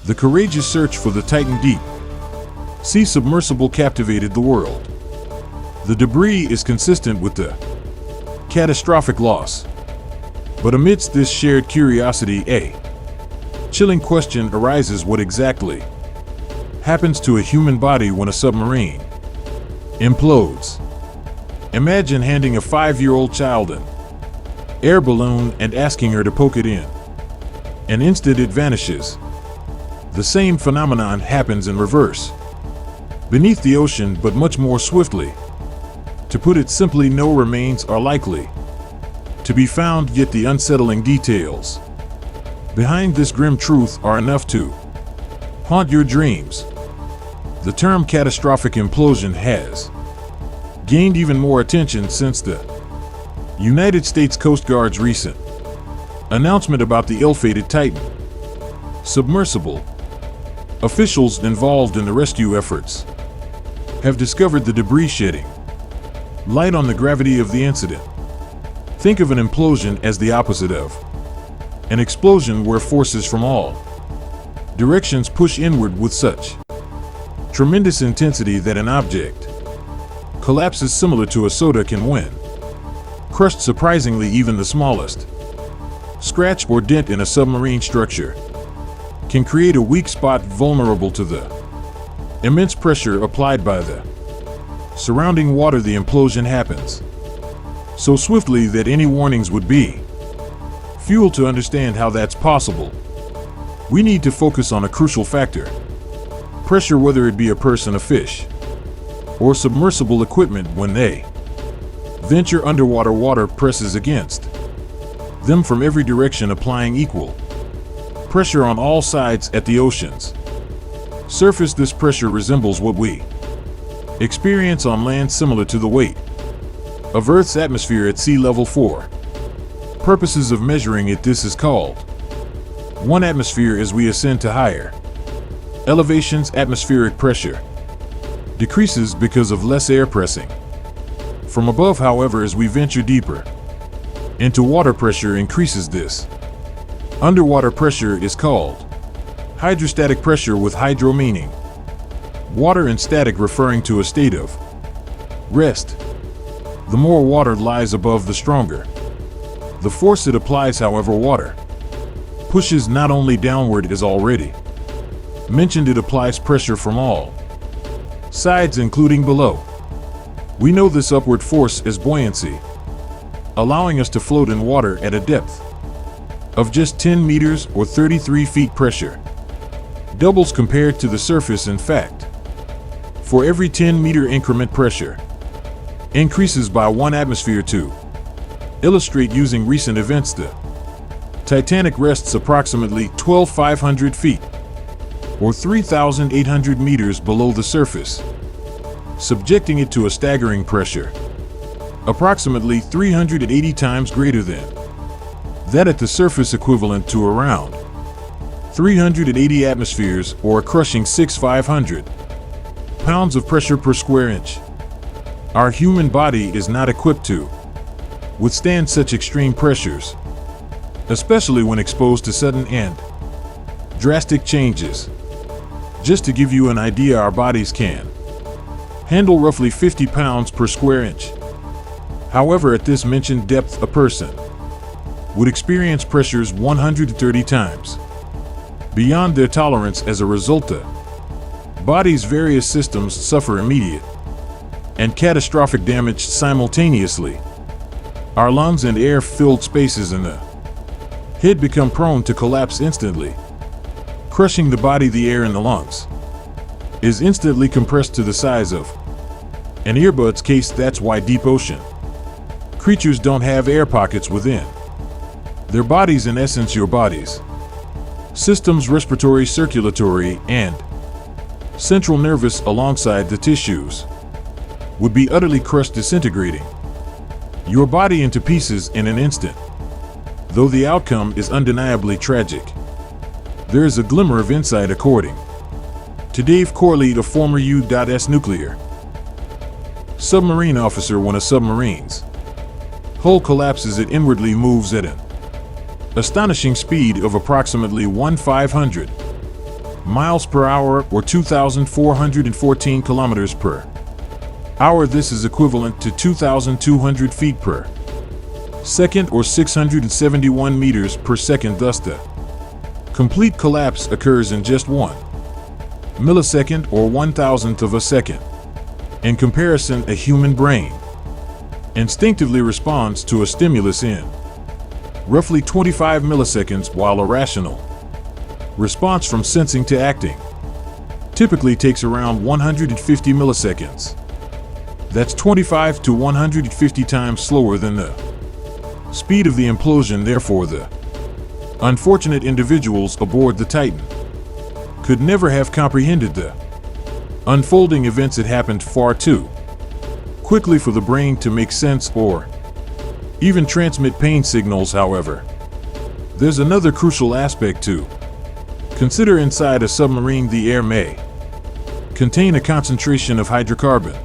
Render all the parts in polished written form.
The courageous search for the Titan deep. Sea submersible captivated the world. The debris is consistent with the catastrophic loss. But amidst this shared curiosity, a chilling question arises: what exactly happens to a human body when a submarine implodes? Imagine handing a 5-year-old child an air balloon and asking her to poke it in. An instant it vanishes. The same phenomenon happens in reverse, beneath the ocean, but much more swiftly. To put it simply, no remains are likely to be found, yet the unsettling details behind this grim truth are enough to haunt your dreams. The term catastrophic implosion has gained even more attention since the United States Coast Guard's recent announcement about the ill-fated Titan submersible. Officials involved in the rescue efforts have discovered the debris shedding light on the gravity of the incident. Think of an implosion as the opposite of an explosion, where forces from all directions push inward with such tremendous intensity that an object collapses, similar to a soda can when crushed. Surprisingly, even the smallest scratch or dent in a submarine structure can create a weak spot vulnerable to the immense pressure applied by the surrounding water. The implosion happens so swiftly that any warnings would be fuel. To understand how that's possible, we need to focus on a crucial factor: pressure, whether it be a person, a fish, or submersible equipment. When they venture underwater, water presses against them from every direction, applying equal pressure on all sides. At the ocean's surface, this pressure resembles what we experience on land, similar to the weight of Earth's atmosphere at sea level. For purposes of measuring it, this is called 1 atmosphere. As we ascend to higher elevations, atmospheric pressure decreases because of less air pressing from above. However, as we venture deeper into water, pressure increases. This underwater pressure is called hydrostatic pressure, with hydro meaning water and static referring to a state of rest. The more water lies above, the stronger the force it applies. However, water pushes not only downward, as already mentioned, it applies pressure from all sides, including below. We know this upward force as buoyancy, allowing us to float in water at a depth of just 10 meters or 33 feet. Pressure doubles compared to the surface. In fact, for every 10-meter increment, pressure increases by 1 atmosphere. To illustrate using recent events, the Titanic rests approximately 12,500 feet or 3,800 meters below the surface, subjecting it to a staggering pressure approximately 380 times greater than that at the surface, equivalent to around 380 atmospheres or a crushing 6,500 pounds of pressure per square inch. Our human body is not equipped to withstand such extreme pressures, especially when exposed to sudden and drastic changes. Just to give you an idea, our bodies can handle roughly 50 pounds per square inch. However, at this mentioned depth, a person would experience pressures 130 times beyond their tolerance. As a result, the body's various systems suffer immediate and catastrophic damage simultaneously. Our lungs and air-filled spaces in the head become prone to collapse instantly, crushing the body. The air in the lungs is instantly compressed to the size of an earbud's case. That's why deep ocean creatures don't have air pockets within their bodies. In essence, your body's systems, respiratory, circulatory, and central nervous, alongside the tissues, would be utterly crushed, disintegrating your body into pieces in an instant. Though the outcome is undeniably tragic, there is a glimmer of insight, according to Dave Corley, a former U.S. nuclear submarine officer. When a submarine's hull collapses, it inwardly moves at an astonishing speed of approximately 1/500 miles per hour or 2,414 kilometers per hour. This is equivalent to 2,200 feet per second or 671 meters per second. Thus, the complete collapse occurs in just 1 millisecond or 1,000th of a second. In comparison, a human brain instinctively responds to a stimulus in roughly 25 milliseconds, while a rational response from sensing to acting typically takes around 150 milliseconds. That's 25 to 150 times slower than the speed of the implosion. Therefore, the unfortunate individuals aboard the Titan could never have comprehended the unfolding events. It happened far too quickly for the brain to make sense or even transmit pain signals. However, there's another crucial aspect to consider. Inside a submarine, the air may contain a concentration of hydrocarbon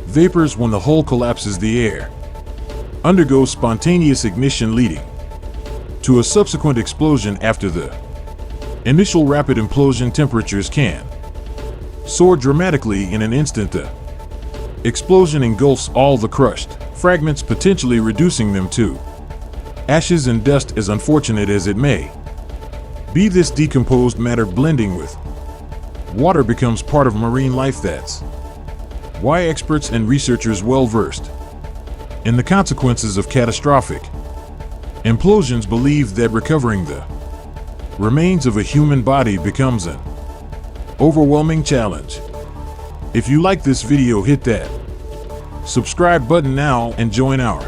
vapors. When the hull collapses, the air undergoes spontaneous ignition, leading to a subsequent explosion. After the initial rapid implosion, temperatures can soar dramatically. In an instant, the explosion engulfs all the crushed fragments, potentially reducing them to ashes and dust. As unfortunate as it may be, this decomposed matter blending with water becomes part of marine life. That's why experts and researchers well versed in the consequences of catastrophic implosions believe that recovering the remains of a human body becomes an overwhelming challenge. If you like this video, hit that subscribe button now and join our